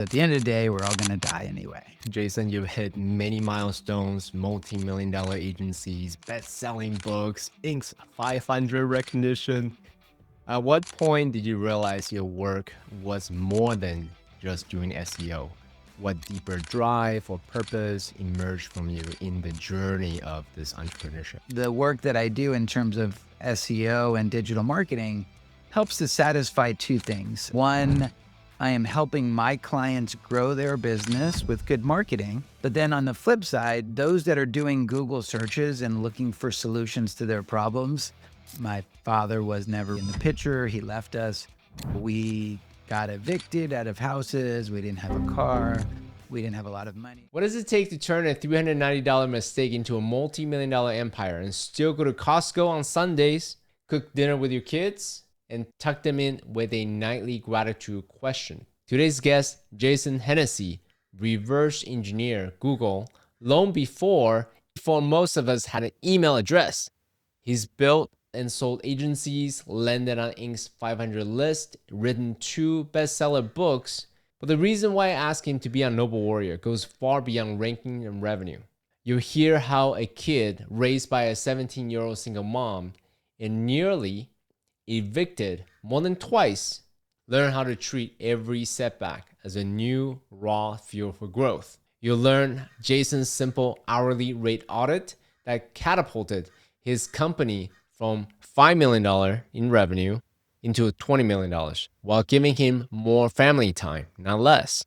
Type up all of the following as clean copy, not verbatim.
At the end of the day, we're all going to die anyway. Jason, you've hit many milestones, multi-million-dollar agencies, best-selling books, Inc.'s 500 recognition. At what point did you realize your work was more than just doing SEO? What deeper drive or purpose emerged from you in the journey of this entrepreneurship? The work that I do in terms of SEO and digital marketing helps to satisfy two things. One, I am helping my clients grow their business with good marketing. But then on the flip side, those that are doing Google searches and looking for solutions to their problems, my father was never in the picture. He left us. We got evicted out of houses. We didn't have a car. We didn't have a lot of money. What does it take to turn a $390 mistake into a multi-million-dollar empire and still go to Costco on Sundays, cook dinner with your kids, and tuck them in with a nightly gratitude question? Today's guest, Jason Hennessy, reverse engineer Google long before most of us had an email address. He's built and sold agencies, landed on Inc.'s 500 list, written 2 bestseller books. But the reason why I asked him to be on Noble Warrior goes far beyond ranking and revenue. You'll hear how a kid raised by a 17-year-old single mom and nearly evicted more than twice learned how to treat every setback as a new raw fuel for growth. You'll learn Jason's simple hourly rate audit that catapulted his company from $5 million in revenue into $20 million while giving him more family time, not less.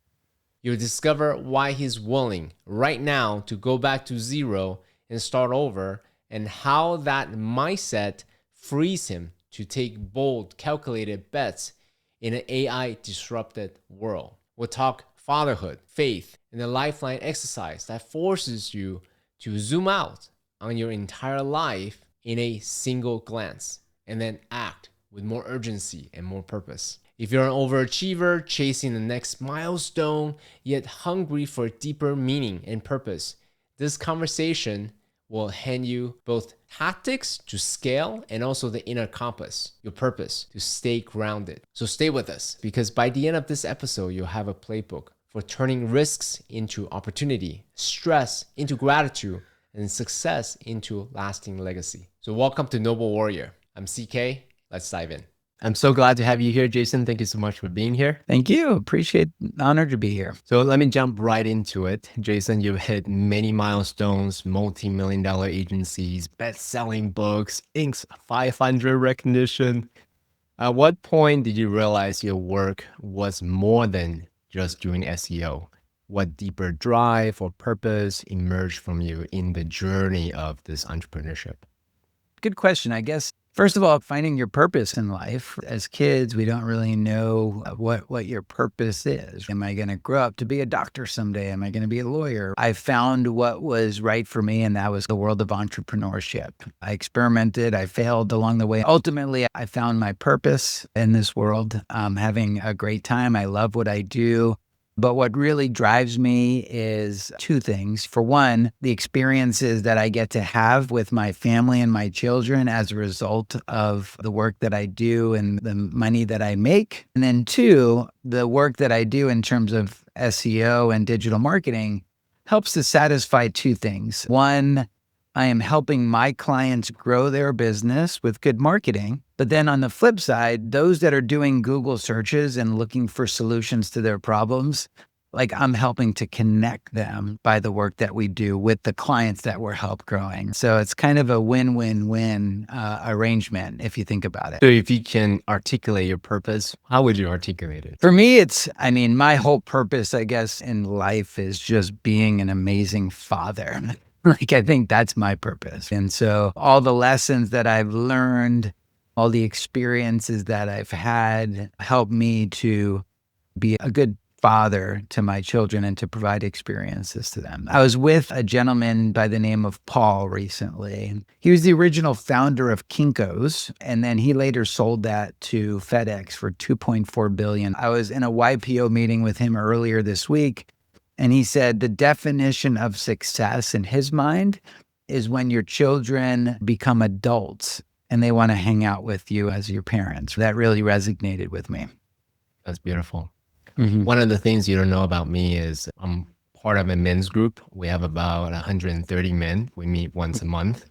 You'll discover why he's willing right now to go back to zero and start over, and how that mindset frees him to take bold, calculated bets in an AI-disrupted world. We'll talk fatherhood, faith, and the lifeline exercise that forces you to zoom out on your entire life in a single glance and then act with more urgency and more purpose. If you're an overachiever chasing the next milestone, yet hungry for deeper meaning and purpose, this conversation will hand you both tactics to scale and also the inner compass, your purpose to stay grounded. So stay with us, because by the end of this episode, you'll have a playbook for turning risks into opportunity, stress into gratitude, and success into lasting legacy. So welcome to Noble Warrior. I'm CK. Let's dive in. I'm so glad to have you here, Jason. Thank you so much for being here. Thank you. Appreciate the honor to be here. So let me jump right into it. Jason, you've hit many milestones, multi-million-dollar agencies, best-selling books, Inc.'s 500 recognition. At what point did you realize your work was more than just doing SEO? What deeper drive or purpose emerged from you in the journey of this entrepreneurship? Good question. I guess, first of all, finding your purpose in life. As kids, we don't really know what your purpose is. Am I going to grow up to be a doctor someday? Am I going to be a lawyer? I found what was right for me, and that was the world of entrepreneurship. I experimented. I failed along the way. Ultimately, I found my purpose in this world. Having a great time. I love what I do. But what really drives me is two things. For one, the experiences that I get to have with my family and my children as a result of the work that I do and the money that I make. And then two, the work that I do in terms of SEO and digital marketing helps to satisfy two things. One, I am helping my clients grow their business with good marketing. But then on the flip side, those that are doing Google searches and looking for solutions to their problems, like I'm helping to connect them by the work that we do with the clients that we're help growing. So it's kind of a win-win-win arrangement if you think about it. So if you can articulate your purpose, how would you articulate it? For me, my whole purpose, I guess, in life is just being an amazing father. I think that's my purpose. And so all the lessons that I've learned, all the experiences that I've had help me to be a good father to my children and to provide experiences to them. I was with a gentleman by the name of Paul recently. He was the original founder of Kinko's, and then he later sold that to FedEx for $2.4 billion. I was in a YPO meeting with him earlier this week, and he said the definition of success in his mind is when your children become adults and they want to hang out with you as your parents. That really resonated with me. That's beautiful. Mhm. One of the things you don't know about me is I'm part of a men's group. We have about 130 men. We meet once a month.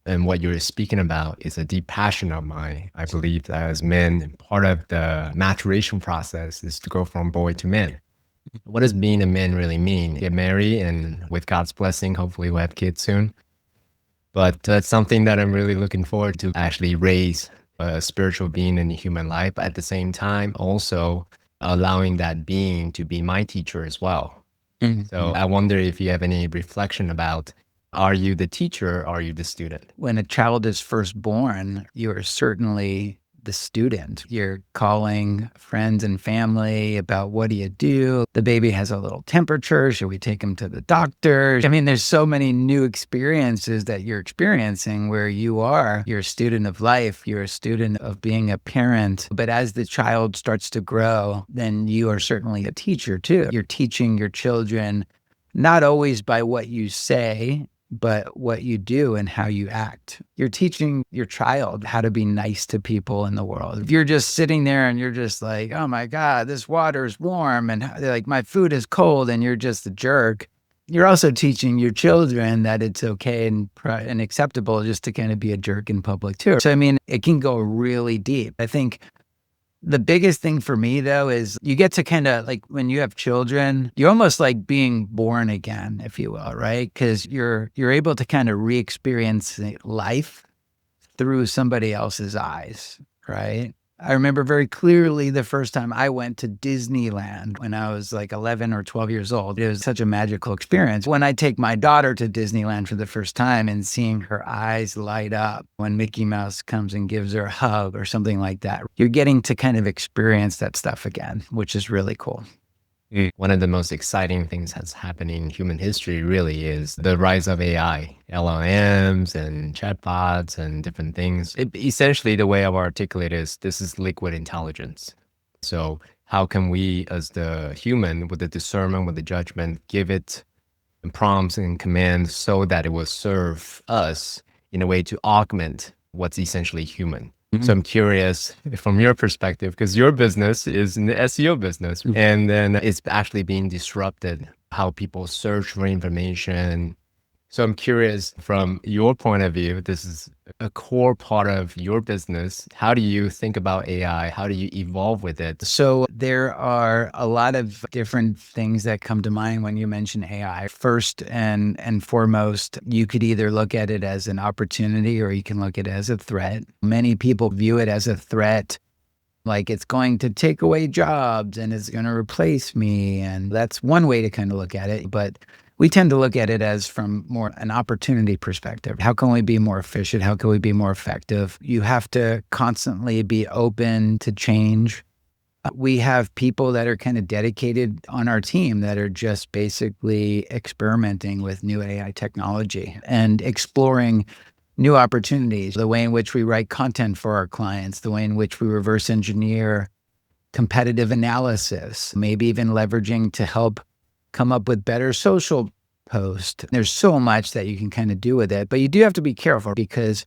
And what you're speaking about is a deep passion of mine. I believe that as men, part of the maturation process is to go from boy to man. What does being a man really mean? Get married and with God's blessing, hopefully we'll have kids soon. But that's something that I'm really looking forward to actually raise a spiritual being in the human life. But at the same time, also allowing that being to be my teacher as well. So Mhm. I wonder if you have any reflection about, are you the teacher or are you the student? When a child is first born, you are certainly the student. You're calling friends and family about what do you do? The baby has a little temperature. Should we take him to the doctor? I mean, there's so many new experiences that you're experiencing where you're a student of life. You're a student of being a parent. But as the child starts to grow, then you are certainly a teacher too. You're teaching your children not always by what you say, but what you do and how you act. You're teaching your child how to be nice to people in the world. If you're just sitting there and you're just like, oh my God, this water is warm and like my food is cold and you're just a jerk, you're also teaching your children that it's okay and acceptable just to kind of be a jerk in public too. So, I mean, it can go really deep. I think the biggest thing for me though is you get to kind of like when you have children, you're almost like being born again, if you will, right? Because you're able to kind of re-experience life through somebody else's eyes, right? I remember very clearly the first time I went to Disneyland when I was like 11 or 12 years old. It was such a magical experience. When I take my daughter to Disneyland for the first time and seeing her eyes light up when Mickey Mouse comes and gives her a hug or something like that, you're getting to kind of experience that stuff again, which is really cool. One of the most exciting things that's happening in human history really is the rise of AI, LLMs and chatbots and different things. Essentially, the way I've articulated is this is liquid intelligence. So how can we as the human with the discernment, with the judgment, give it prompts and commands so that it will serve us in a way to augment what's essentially human. So I'm curious from your perspective, because your business is in the SEO business, and then it's actually being disrupted how people search for information. So I'm curious from your point of view, this is a core part of your business. How do you think about AI? How do you evolve with it? So there are a lot of different things that come to mind when you mention AI. First and foremost, you could either look at it as an opportunity or you can look at it as a threat. Many people view it as a threat, like it's going to take away jobs and it's going to replace me. And that's one way to kind of look at it. But we tend to look at it as from more an opportunity perspective. How can we be more efficient? How can we be more effective? You have to constantly be open to change. We have people that are kind of dedicated on our team that are just basically experimenting with new AI technology and exploring new opportunities, the way in which we write content for our clients, the way in which we reverse engineer competitive analysis, maybe even leveraging to help come up with better social posts. There's so much that you can kind of do with it, but you do have to be careful because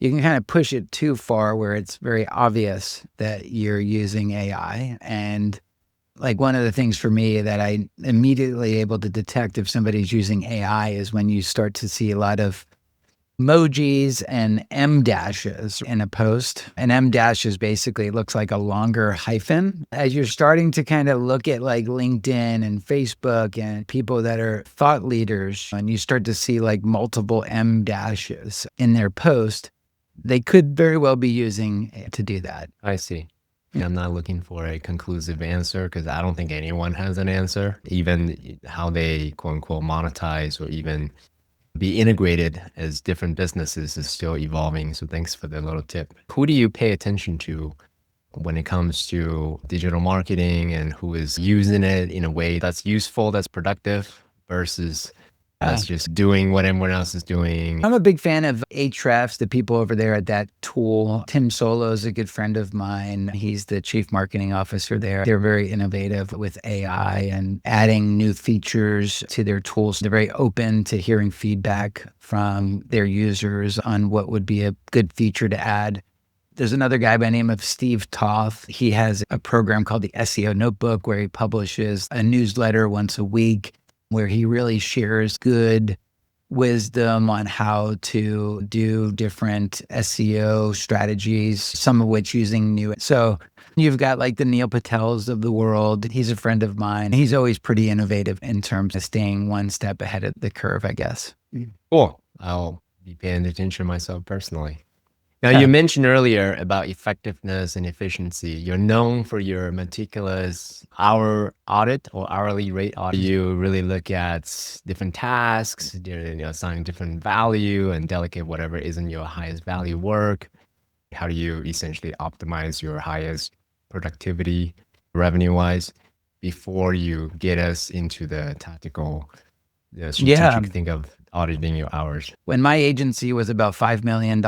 you can kind of push it too far where it's very obvious that you're using AI. And like one of the things for me that I immediately able to detect if somebody's using AI is when you start to see a lot of emojis and M dashes in a post. An M dash is basically, it looks like a longer hyphen. As you're starting to kind of look at like LinkedIn and Facebook and people that are thought leaders, and you start to see like multiple M dashes in their post, they could very well be using it to do that. I see. I'm not looking for a conclusive answer because I don't think anyone has an answer. Even how they quote unquote monetize or even be integrated as different businesses is still evolving. So thanks for the little tip. Who do you pay attention to when it comes to digital marketing and who is using it in a way that's useful, that's productive versus that's just doing what everyone else is doing? I'm a big fan of Ahrefs, the people over there at that tool. Tim Solo is a good friend of mine. He's the chief marketing officer there. They're very innovative with AI and adding new features to their tools. They're very open to hearing feedback from their users on what would be a good feature to add There's another guy by the name of Steve Toth. He has a program called the SEO Notebook where he publishes a newsletter once a week where he really shares good wisdom on how to do different SEO strategies, some of which using new. So you've got like the Neil Patels of the world. He's a friend of mine. He's always pretty innovative in terms of staying one step ahead of the curve, I guess. Cool. I'll be paying attention myself personally. Now, Yeah. you mentioned earlier about effectiveness and efficiency. You're known for your meticulous hour audit or hourly rate audit. You really look at different tasks, assign different value and delegate whatever isn't your highest value work. How do you essentially optimize your highest productivity revenue-wise before you get us into the tactical, strategic thing of auditing your hours? When my agency was about $5 million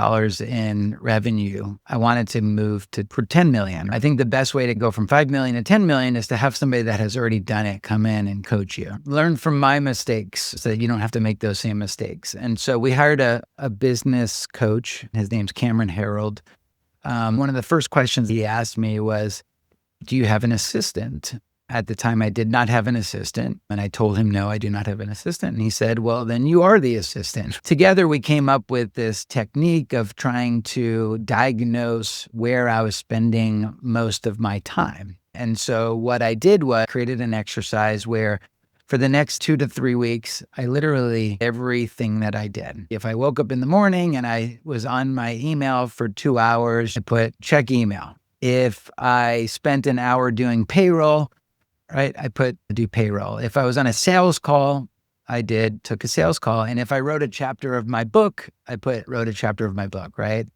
in revenue, I wanted to move for 10 million. I think the best way to go from 5 million to 10 million is to have somebody that has already done it come in and coach you. Learn from my mistakes so that you don't have to make those same mistakes. And so we hired a business coach. His name's Cameron Harold. One of the first questions he asked me was, do you have an assistant? At the time, I did not have an assistant. And I told him, no, I do not have an assistant. And he said, well, then you are the assistant. Together, we came up with this technique of trying to diagnose where I was spending most of my time. And so what I did was created an exercise where for the next 2 to 3 weeks, I literally, everything that I did. If I woke up in the morning and I was on my email for 2 hours, I put check email. If I spent an hour doing payroll, right, I put do payroll. If I was on a sales call, took a sales call. And if I wrote a chapter of my book, I wrote a chapter of my book, right?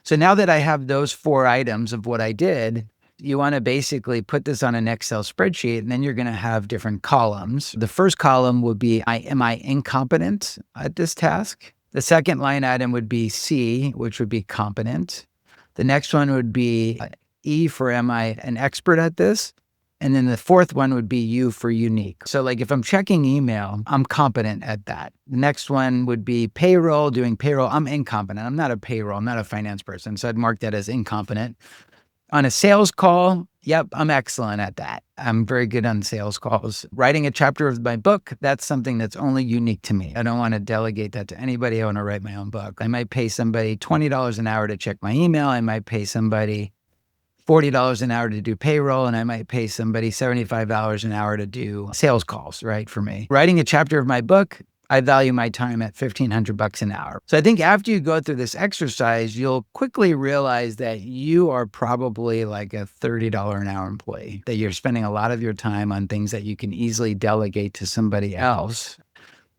So now that I have those 4 items of what I did, you want to basically put this on an Excel spreadsheet, and then you're going to have different columns. The first column would be, am I incompetent at this task? The second line item would be C, which would be competent. The next one would be E for, am I an expert at this? And then the fourth one would be U for unique. So like if I'm checking email, I'm competent at that. The next one would be payroll, doing payroll. I'm incompetent. I'm not a payroll. I'm not a finance person. So I'd mark that as incompetent. On a sales call, yep, I'm excellent at that. I'm very good on sales calls. Writing a chapter of my book, that's something that's only unique to me. I don't want to delegate that to anybody. I want to write my own book. I might pay somebody $20 an hour to check my email. I might pay somebody $40 an hour to do payroll, and I might pay somebody $75 an hour to do sales calls, right, for me. Writing a chapter of my book, I value my time at $1,500 an hour. So I think after you go through this exercise, you'll quickly realize that you are probably like a $30 an hour employee, that you're spending a lot of your time on things that you can easily delegate to somebody else.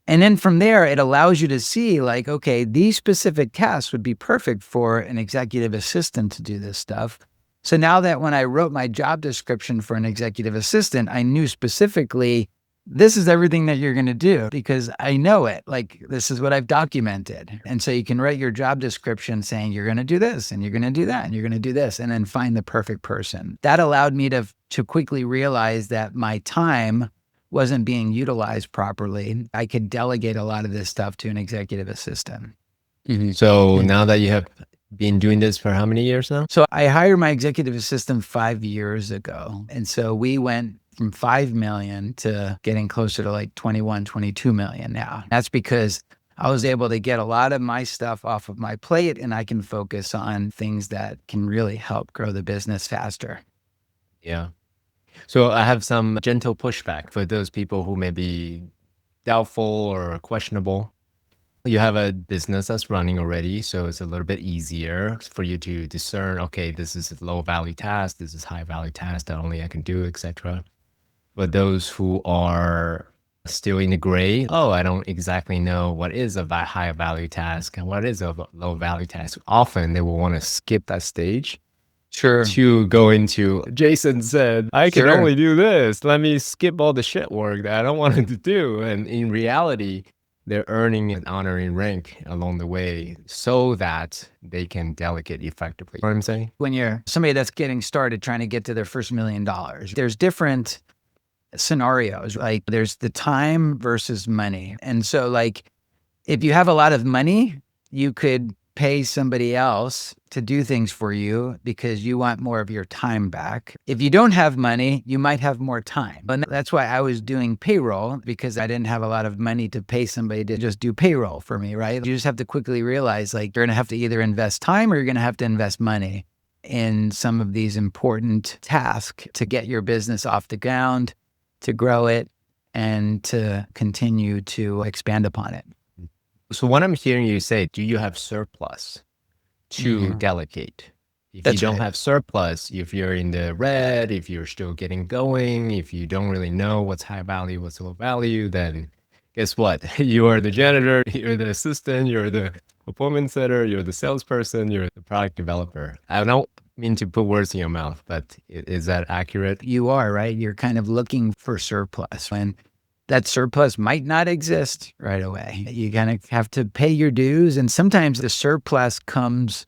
And then from there, it allows you to see like, okay, these specific tasks would be perfect for an executive assistant to do this stuff. So now that when I wrote my job description for an executive assistant, I knew specifically, this is everything that you're going to do because I know it. Like, this is what I've documented. And so you can write your job description saying, you're going to do this and you're going to do that and you're going to do this, and then find the perfect person. That allowed me to quickly realize that my time wasn't being utilized properly. I could delegate a lot of this stuff to an executive assistant. So now that you have been doing this for how many years now? So I hired my executive assistant 5 years ago. And so we went from 5 million to getting closer to like 21, 22 million now. That's because I was able to get a lot of my stuff off of my plate, and I can focus on things that can really help grow the business faster. Yeah. So I have some gentle pushback for those people who may be doubtful or questionable. You have a business that's running already, so it's a little bit easier for you to discern, okay, this is a low value task, this is high value task that only I can do, etc. But those who are still in the gray, I don't exactly know what is a high value task and what is a low value task. Often they will want to skip that stage. Sure. To go into, Jason said, I can only do this. Let me skip all the shit work that I don't want to do. And in reality, they're earning an honoring rank along the way so that they can delegate effectively. You know what I'm saying? When you're somebody that's getting started trying to get to their first $1 million, there's different scenarios. Like there's the time versus money. And so like if you have a lot of money, you could pay somebody else to do things for you because you want more of your time back. If you don't have money, you might have more time. And that's why I was doing payroll, because I didn't have a lot of money to pay somebody to just do payroll for me, right? You just have to quickly realize, like, you're going to have to either invest time or you're going to have to invest money in some of these important tasks to get your business off the ground, to grow it, and to continue to expand upon it. So what I'm hearing you say, do you have surplus to delegate? If That's you don't right. have surplus, if you're in the red, if you're still getting going, if you don't really know what's high value, what's low value, then guess what? You are the janitor, you're the assistant, you're the appointment setter, you're the salesperson, you're the product developer. I don't mean to put words in your mouth, but is that accurate? You are, right? You're kind of looking for surplus when that surplus might not exist right away. You kind of have to pay your dues. And sometimes the surplus comes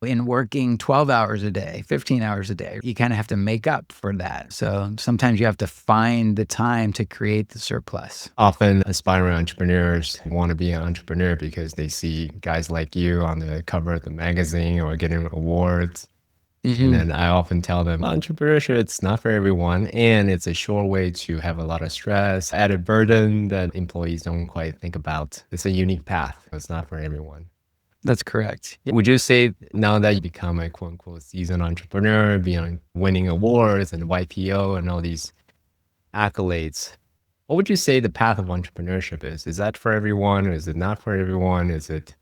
in working 12 hours a day, 15 hours a day. You kind of have to make up for that. So sometimes you have to find the time to create the surplus. Often aspiring entrepreneurs want to be an entrepreneur because they see guys like you on the cover of the magazine or getting awards. And then I often tell them entrepreneurship, it's not for everyone. And it's a sure way to have a lot of stress, added burden that employees don't quite think about. It's a unique path. It's not for everyone. That's correct. Would you say now that you become a quote unquote seasoned entrepreneur, beyond winning awards and YPO and all these accolades, what would you say the path of entrepreneurship is? Is that for everyone? Or is it not for everyone? Is it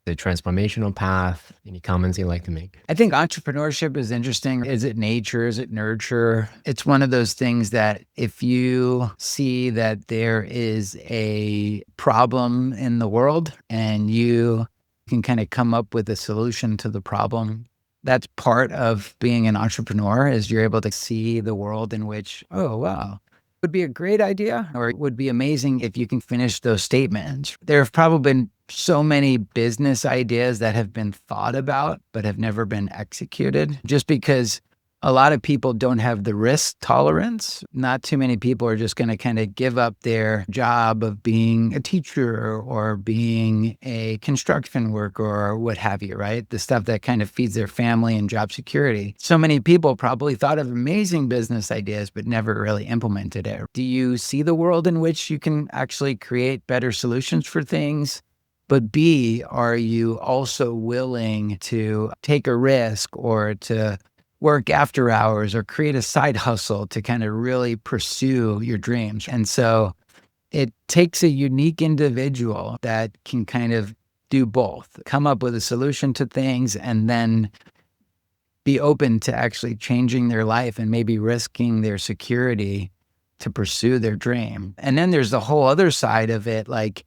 the transformational path? Any comments you'd like to make? I think entrepreneurship is interesting. Is it nature? Is it nurture? It's one of those things that if you see that there is a problem in the world and you can kind of come up with a solution to the problem, that's part of being an entrepreneur, is you're able to see the world in which, oh, wow, would be a great idea, or it would be amazing if you can finish those statements. There have probably been so many business ideas that have been thought about, but have never been executed, just because a lot of people don't have the risk tolerance. Not too many people are just going to kind of give up their job of being a teacher or being a construction worker or what have you, right? The stuff that kind of feeds their family and job security. So many people probably thought of amazing business ideas, but never really implemented it. Do you see the world in which you can actually create better solutions for things? But B, are you also willing to take a risk or to work after hours or create a side hustle to kind of really pursue your dreams? And so it takes a unique individual that can kind of do both, come up with a solution to things and then be open to actually changing their life and maybe risking their security to pursue their dream. And then there's the whole other side of it, like,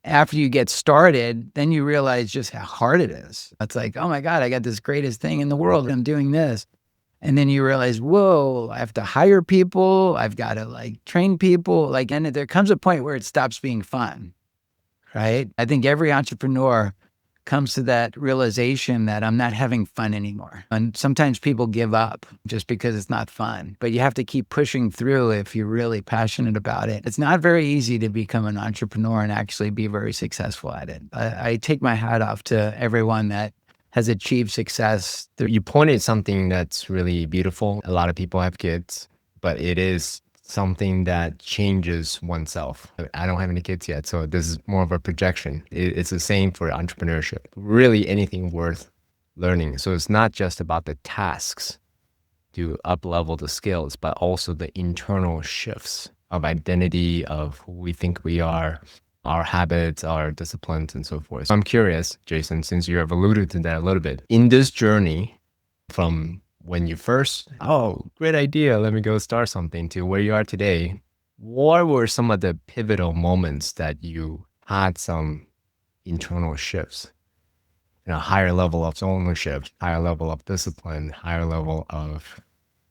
after you get started, then you realize just how hard it is. It's like, oh my God, I got this greatest thing in the world. I'm doing this. And then you realize, whoa, I have to hire people. I've got to like train people. Like, and there comes a point where it stops being fun, right? I think every entrepreneur comes to that realization that I'm not having fun anymore. And sometimes people give up just because it's not fun, but you have to keep pushing through if you're really passionate about it. It's not very easy to become an entrepreneur and actually be very successful at it. I take my hat off to everyone that has achieved success. You pointed something that's really beautiful. A lot of people have kids, but it is something that changes oneself. I don't have any kids yet, so this is more of a projection. It's the same for entrepreneurship. Really anything worth learning. So it's not just about the tasks to up-level the skills, but also the internal shifts of identity, of who we think we are, our habits, our disciplines, and so forth. So I'm curious, Jason, since you have alluded to that a little bit, in this journey from when you first, oh, great idea, let me go start something, to where you are today, what were some of the pivotal moments that you had some internal shifts? You know, higher level of ownership, higher level of discipline, higher level of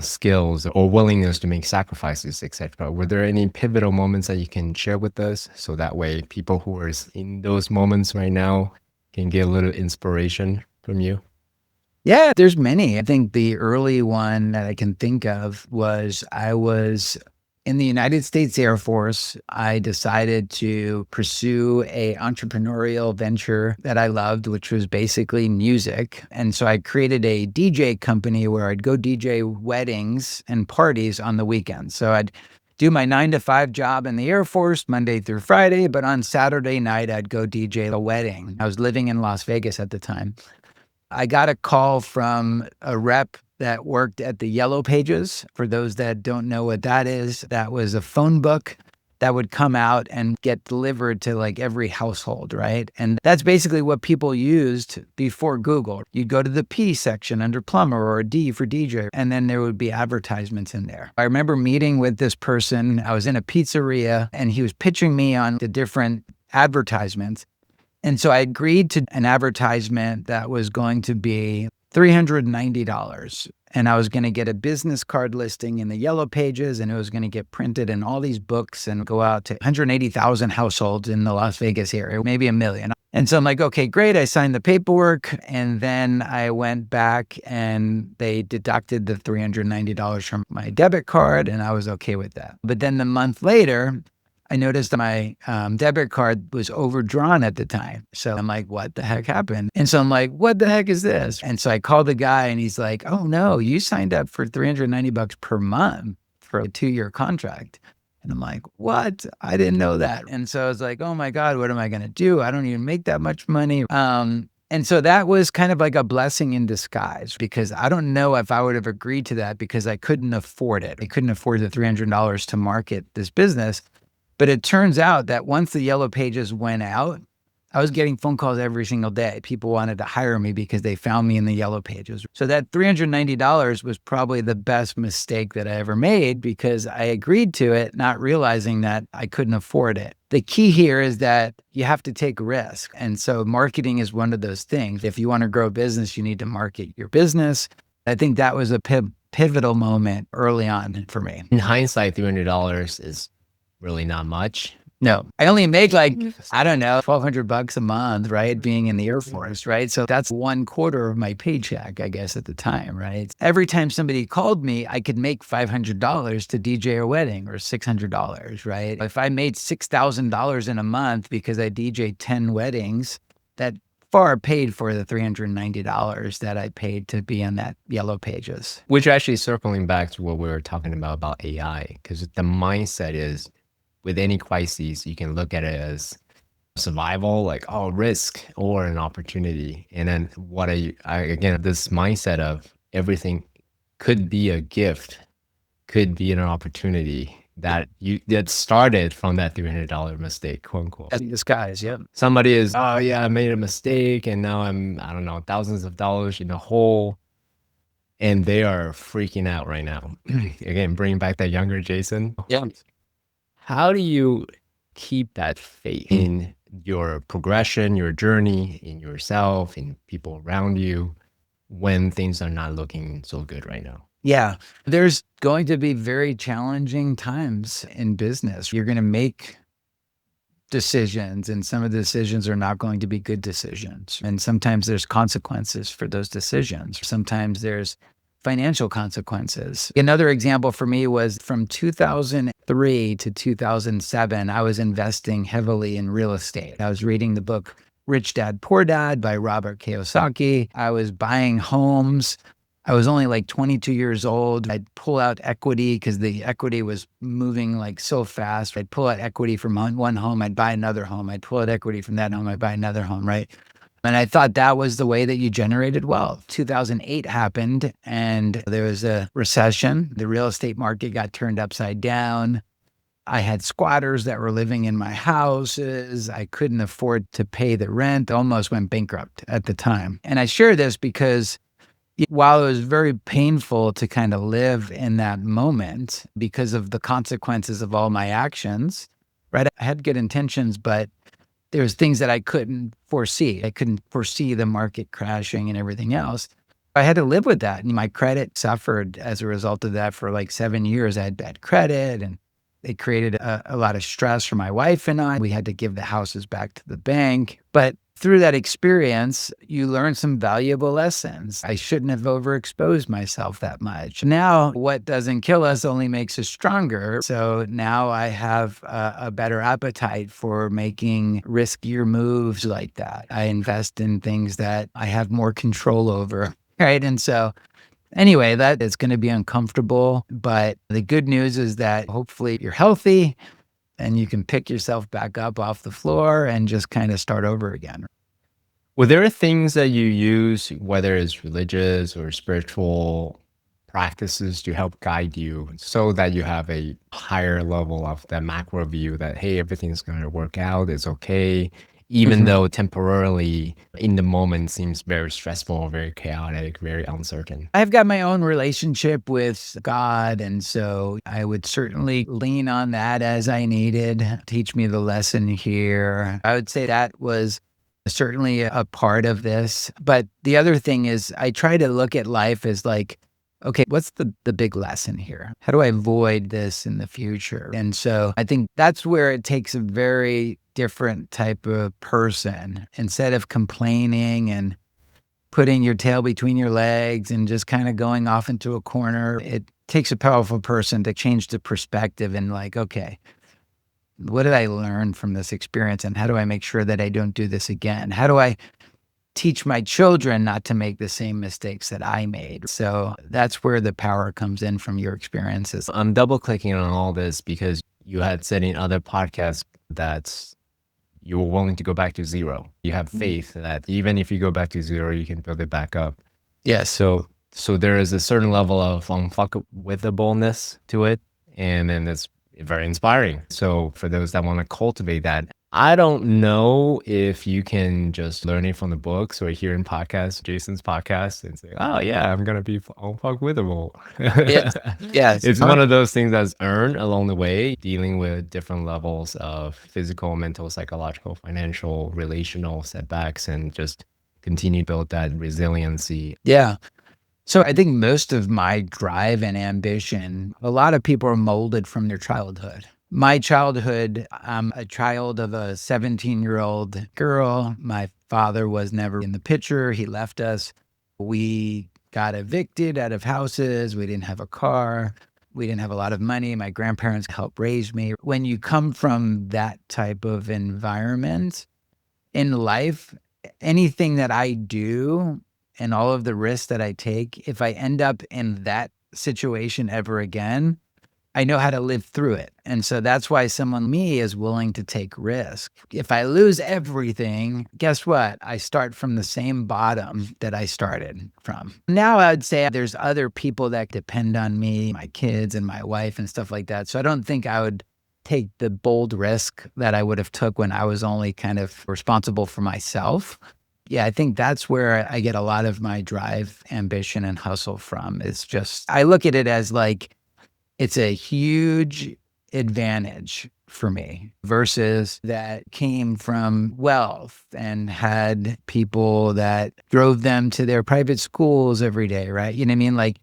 skills or willingness to make sacrifices, etc. Were there any pivotal moments that you can share with us so that way people who are in those moments right now can get a little inspiration from you? Yeah, there's many. I think the early one that I can think of was I was In the United States Air Force, I decided to pursue a entrepreneurial venture that I loved, which was basically music. And so I created a DJ company where I'd go DJ weddings and parties on the weekends. So I'd do my 9 to 5 job in the Air Force Monday through Friday, but on Saturday night, I'd go DJ a wedding. I was living in Las Vegas at the time. I got a call from a rep that worked at the Yellow Pages. For those that don't know what that is, that was a phone book that would come out and get delivered to like every household, right? And that's basically what people used before Google. You'd go to the P section under plumber or a D for DJ, and then there would be advertisements in there. I remember meeting with this person. I was in a pizzeria and he was pitching me on the different advertisements. And so I agreed to an advertisement that was going to be $390. And I was going to get a business card listing in the Yellow Pages, and it was going to get printed in all these books and go out to 180,000 households in the Las Vegas area, maybe 1 million. And so I'm like, okay, great. I signed the paperwork. And then I went back and they deducted the $390 from my debit card, and I was okay with that. But then the month later, I noticed that my debit card was overdrawn at the time. So I'm like, what the heck happened? And so I'm like, what the heck is this? And so I called the guy and he's like, oh no, you signed up for $390 per month for a 2-year contract. And I'm like, what? I didn't know that. And so I was like, oh my God, what am I going to do? I don't even make that much money. And so that was kind of like a blessing in disguise, because I don't know if I would have agreed to that because I couldn't afford it. I couldn't afford the $300 to market this business. But it turns out that once the Yellow Pages went out, I was getting phone calls every single day. People wanted to hire me because they found me in the Yellow Pages. So that $390 was probably the best mistake that I ever made, because I agreed to it, not realizing that I couldn't afford it. The key here is that you have to take risk. And so marketing is one of those things. If you want to grow a business, you need to market your business. I think that was a pivotal moment early on for me. In hindsight, $300 is really not much. No, I only make like, I don't know, $1,200 a month, right? Being in the Air Force, right? So that's 1/4 of my paycheck, I guess, at the time, right? Every time somebody called me, I could make $500 to DJ a wedding, or $600, right? If I made $6,000 in a month because I DJ 10 weddings, that far paid for the $390 that I paid to be on that Yellow Pages. Which actually circling back to what we were talking about AI, because the mindset is, with any crises, you can look at it as survival, like, oh, risk, or an opportunity. And then again, this mindset of everything could be a gift, could be an opportunity that started from that $300 mistake, quote unquote. In disguise, yeah. Somebody is, oh yeah, I made a mistake and now I'm, I don't know, thousands of dollars in a hole. And they are freaking out right now. Again, bringing back that younger Jason. Yeah. How do you keep that faith in your progression, your journey, in yourself, in people around you, when things are not looking so good right now? Yeah, there's going to be very challenging times in business. You're going to make decisions, and some of the decisions are not going to be good decisions. And sometimes there's consequences for those decisions. Sometimes there's financial consequences. Another example for me was from 2003 to 2007, I was investing heavily in real estate. I was reading the book Rich Dad, Poor Dad by Robert Kiyosaki. I was buying homes. I was only like 22 years old. I'd pull out equity because the equity was moving like so fast. I'd pull out equity from one home, I'd buy another home. I'd pull out equity from that home, I'd buy another home, right? And I thought that was the way that you generated wealth. 2008 happened and there was a recession. The real estate market got turned upside down. I had squatters that were living in my houses. I couldn't afford to pay the rent. Almost went bankrupt at the time. And I share this because while it was very painful to kind of live in that moment because of the consequences of all my actions, right? I had good intentions, but there was things that I couldn't foresee. I couldn't foresee the market crashing and everything else. I had to live with that. And my credit suffered as a result of that for like 7 years. I had bad credit and it created a lot of stress for my wife and I. We had to give the houses back to the bank. But through that experience, you learn some valuable lessons. I shouldn't have overexposed myself that much. Now, what doesn't kill us only makes us stronger. So now I have a better appetite for making riskier moves like that. I invest in things that I have more control over. Right. And so anyway, that is going to be uncomfortable. But the good news is that hopefully you're healthy and you can pick yourself back up off the floor and just kind of start over again. Were there things that you use, whether it's religious or spiritual practices, to help guide you so that you have a higher level of that macro view that, hey, everything's going to work out, it's okay, even though temporarily in the moment seems very stressful, very chaotic, very uncertain? I've got my own relationship with God, and so I would certainly lean on that as I needed. Teach me the lesson here. I would say that was certainly a part of this. But the other thing is I try to look at life as like, okay, what's the big lesson here? How do I avoid this in the future? And so I think that's where it takes a very different type of person. Instead of complaining and putting your tail between your legs and just kind of going off into a corner, it takes a powerful person to change the perspective and like, okay, what did I learn from this experience? And how do I make sure that I don't do this again? How do I teach my children not to make the same mistakes that I made? So that's where the power comes in from your experiences. I'm double clicking on all this because you had said in other podcasts that you were willing to go back to zero. You have faith that even if you go back to zero, you can build it back up. Yes. So there is a certain level of unfuckwitableness to it. And then it's very inspiring. So for those that want to cultivate that, I don't know if you can just learn it from the books or hear in podcasts, Jason's podcast, and say, oh yeah, I'm going to be unfuckwithable. Yes. Yes. It's one of those things that's earned along the way, dealing with different levels of physical, mental, psychological, financial, relational setbacks, and just continue to build that resiliency. Yeah. So I think most of my drive and ambition, a lot of people are molded from their childhood. My childhood, I'm a child of a 17-year-old girl. My father was never in the picture. He left us. We got evicted out of houses. We didn't have a car. We didn't have a lot of money. My grandparents helped raise me. When you come from that type of environment in life, anything that I do and all of the risks that I take, if I end up in that situation ever again, I know how to live through it. And so that's why someone like me is willing to take risk. If I lose everything, guess what? I start from the same bottom that I started from. Now I'd say there's other people that depend on me, my kids and my wife and stuff like that. So I don't think I would take the bold risk that I would have took when I was only kind of responsible for myself. Yeah, I think that's where I get a lot of my drive, ambition, and hustle from. It's just, I look at it as like, it's a huge advantage for me versus that came from wealth and had people that drove them to their private schools every day, right? You know what I mean? Like,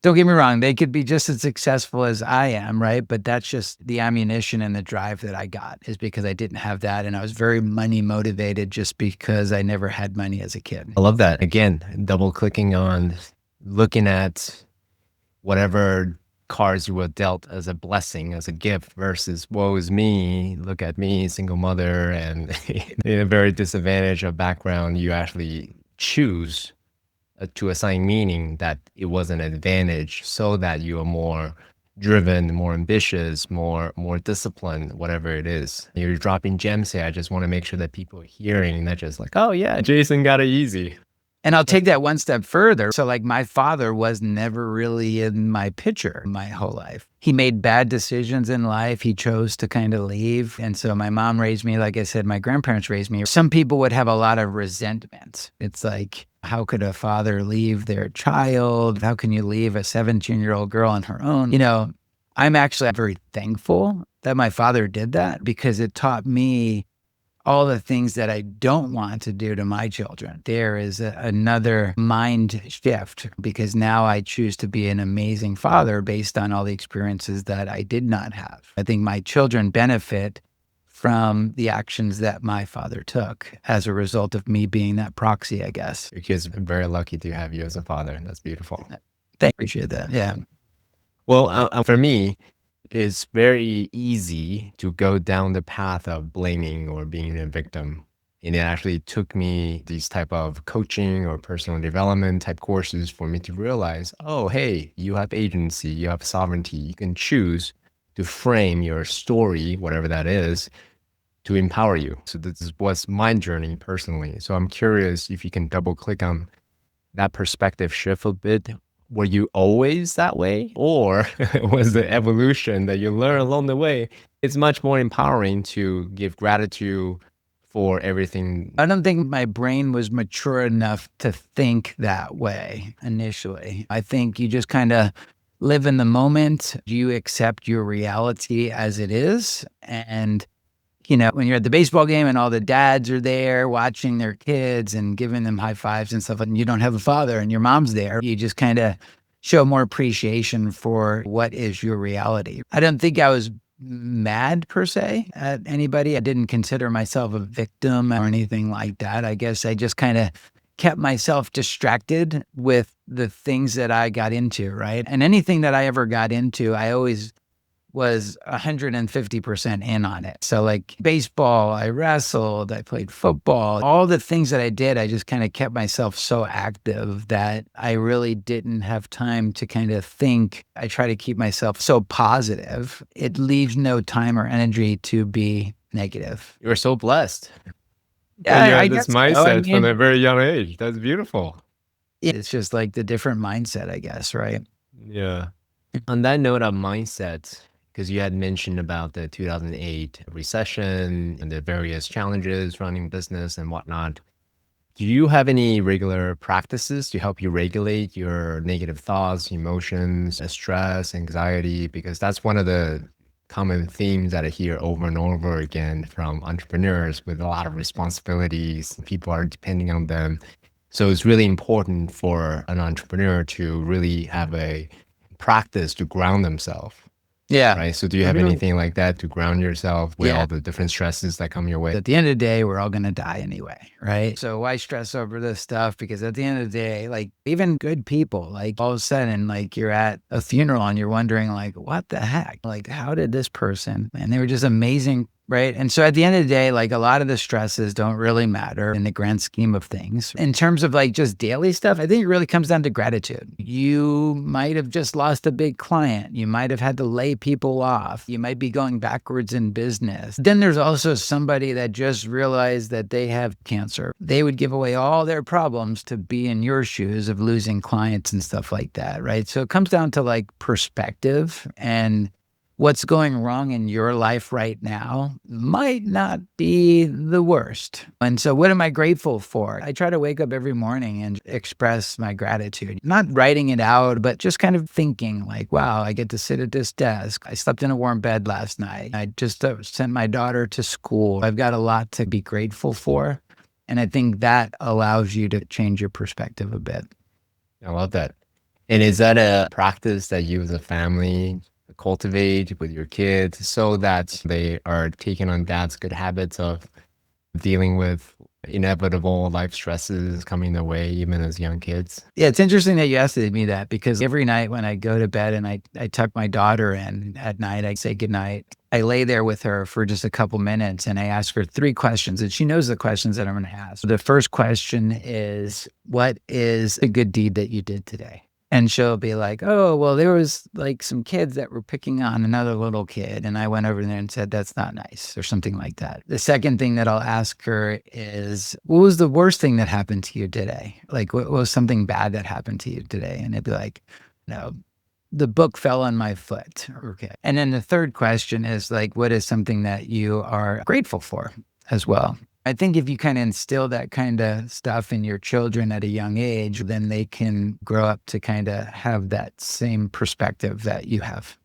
don't get me wrong, they could be just as successful as I am, right? But that's just the ammunition and the drive that I got is because I didn't have that. And I was very money motivated just because I never had money as a kid. I love that. Again, double clicking on looking at whatever cards you were dealt as a blessing, as a gift versus woe is me, look at me, single mother, and in a very disadvantaged of background, you actually choose to assign meaning that it was an advantage so that you are more driven, more ambitious, more disciplined, whatever it is. You're dropping gems here. I just want to make sure that people are hearing, not just like, oh yeah, Jason got it easy. And I'll take that one step further. So like my father was never really in my picture my whole life. He made bad decisions in life. He chose to kind of leave. And so my mom raised me, like I said, my grandparents raised me. Some people would have a lot of resentment. It's like, how could a father leave their child? How can you leave a 17-year-old girl on her own? You know, I'm actually very thankful that my father did that because it taught me all the things that I don't want to do to my children. There is another mind shift because now I choose to be an amazing father based on all the experiences that I did not have. I think my children benefit from the actions that my father took as a result of me being that proxy, I guess. Your kids are very lucky to have you as a father. That's beautiful. Appreciate that. Yeah. Well, for me, it's very easy to go down the path of blaming or being a victim. And it actually took me these type of coaching or personal development type courses for me to realize, oh, hey, you have agency, you have sovereignty. You can choose to frame your story, whatever that is, to empower you. So this was my journey personally. So I'm curious if you can double click on that perspective shift a bit. Were you always that way? Or was the evolution that you learn along the way? It's much more empowering to give gratitude for everything. I don't think my brain was mature enough to think that way initially. I think you just kind of live in the moment. You accept your reality as it is. And when you're at the baseball game and all the dads are there watching their kids and giving them high fives and stuff, and you don't have a father and your mom's there, you just kind of show more appreciation for what is your reality. I don't think I was mad per se at anybody. I didn't consider myself a victim or anything like that. I guess I just kind of kept myself distracted with the things that I got into, right? And anything that I ever got into, I always was 150% in on it. So like baseball, I wrestled, I played football, all the things that I did, I just kind of kept myself so active that I really didn't have time to kind of think. I try to keep myself so positive. It leaves no time or energy to be negative. You're so blessed. Yeah, And you I had this guess so. mindset from a very young age. That's beautiful. It's just like the different mindset, I guess, right? Yeah. On that note of mindset, because you had mentioned about the 2008 recession and the various challenges running business and whatnot. Do you have any regular practices to help you regulate your negative thoughts, emotions, stress, anxiety? Because that's one of the common themes that I hear over and over again from entrepreneurs with a lot of responsibilities. People are depending on them. So it's really important for an entrepreneur to really have a practice to ground themselves. Yeah. Right. So do you have anything like that to ground yourself with all the different stresses that come your way? At the end of the day, we're all going to die anyway, right? So why stress over this stuff? Because at the end of the day, like even good people, like all of a sudden, like you're at a funeral and you're wondering like, what the heck? Like, how did this person, and they were just amazing. Right. And so at the end of the day, like a lot of the stresses don't really matter in the grand scheme of things. In terms of like just daily stuff, I think it really comes down to gratitude. You might have just lost a big client. You might have had to lay people off. You might be going backwards in business. Then there's also somebody that just realized that they have cancer. They would give away all their problems to be in your shoes of losing clients and stuff like that. Right. So it comes down to like perspective, and what's going wrong in your life right now might not be the worst. And so what am I grateful for? I try to wake up every morning and express my gratitude, not writing it out, but just kind of thinking like, wow, I get to sit at this desk. I slept in a warm bed last night. I just sent my daughter to school. I've got a lot to be grateful for. And I think that allows you to change your perspective a bit. I love that. And is that a practice that you as a family cultivate with your kids so that they are taking on dad's good habits of dealing with inevitable life stresses coming their way, even as young kids? Yeah, it's interesting that you asked me that, because every night when I go to bed and I tuck my daughter in at night, I say goodnight. I lay there with her for just a couple minutes and I ask her 3 questions, and she knows the questions that I'm going to ask. The first question is, what is a good deed that you did today? And she'll be like, oh, well, there was like some kids that were picking on another little kid. And I went over there and said, that's not nice, or something like that. The second thing that I'll ask her is, what was the worst thing that happened to you today? Like, what was something bad that happened to you today? And it'd be like, no, the book fell on my foot. Okay. And then the third question is like, what is something that you are grateful for as well? I think if you kind of instill that kind of stuff in your children at a young age, then they can grow up to kind of have that same perspective that you have.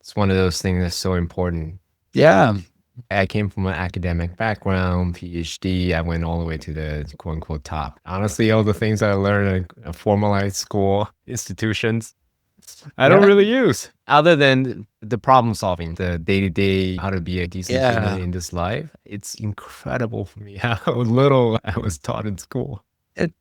It's one of those things that's so important. Yeah. I came from an academic background, PhD. I went all the way to the quote unquote top. Honestly, all the things I learned in a formalized school institutions, I don't really use other than the problem solving, the day-to-day, how to be a decent human in this life. It's incredible for me how little I was taught in school.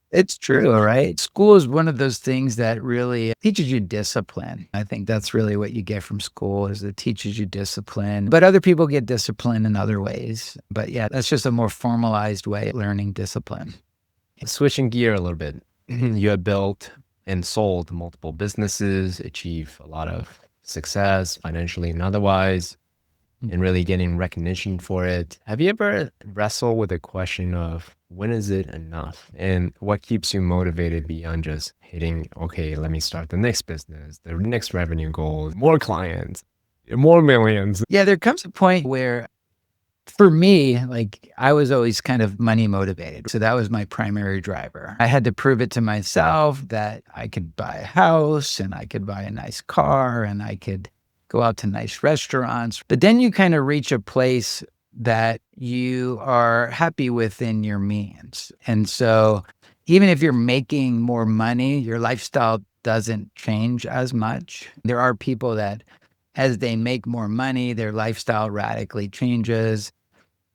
It's true, right? School is one of those things that really teaches you discipline. I think that's really what you get from school is it teaches you discipline. But other people get discipline in other ways. But yeah, that's just a more formalized way of learning discipline. Switching gear a little bit, you have built and sold multiple businesses, achieved a lot of success financially and otherwise, and really getting recognition for it. Have you ever wrestled with the question of when is it enough? And what keeps you motivated beyond just hitting, okay, let me start the next business, the next revenue goal, more clients, more millions? Yeah, there comes a point where for me, like I was always kind of money motivated. So that was my primary driver. I had to prove it to myself that I could buy a house and I could buy a nice car and I could go out to nice restaurants. But then you kind of reach a place that you are happy within your means. And so even if you're making more money, your lifestyle doesn't change as much. There are people that as they make more money, their lifestyle radically changes.